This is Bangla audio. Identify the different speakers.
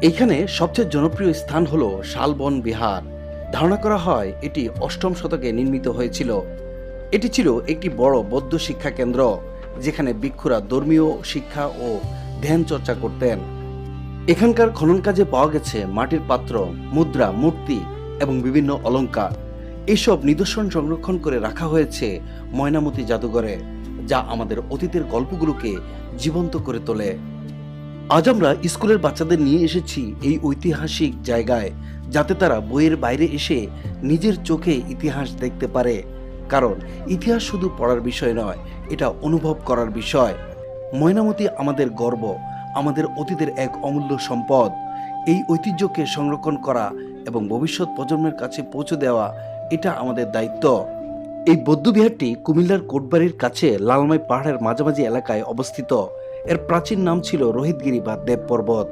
Speaker 1: এখানে সবচেয়ে জনপ্রিয় স্থান হলো শালবন বিহার। ধারণা করা হয় এটি অষ্টম শতকে নির্মিত হয়েছিল। এটি ছিল একটি বড় বৌদ্ধ শিক্ষা কেন্দ্র, যেখানে ভিক্ষুরা ধর্মীয় শিক্ষা ও ধ্যান চর্চা করতেন। এখানকার খনন কাজে পাওয়া গেছে মাটির পাত্র, মুদ্রা, মূর্তি এবং বিভিন্ন অলংকার। এইসব নিদর্শন সংরক্ষণ করে রাখা হয়েছে ময়নামতি জাদুঘরে, যা আমাদের অতীতের গল্পগুলোকে জীবন্ত করে তোলে। আজ আমরা স্কুলের বাচ্চাদের নিয়ে এসেছি এই ঐতিহাসিক জায়গায়, যাতে তারা বইয়ের বাইরে এসে নিজের চোখে ইতিহাস দেখতে পারে। কারণ ইতিহাস শুধু পড়ার বিষয় নয়, এটা অনুভব করার বিষয়। ময়নামতি আমাদের গর্ব, আমাদের অতীতের এক অমূল্য সম্পদ। এই ঐতিহ্যকে সংরক্ষণ করা এবং ভবিষ্যৎ প্রজন্মের কাছে পৌঁছে দেওয়া, এটা আমাদের দায়িত্ব। এই বৌদ্ধবিহারটি কুমিল্লার কোটবাড়ির কাছে লালমাই পাহাড়ের মাঝামাঝি এলাকায় অবস্থিত। এর প্রাচীন নাম ছিল রোহিতগিরি বা দেব পর্বত।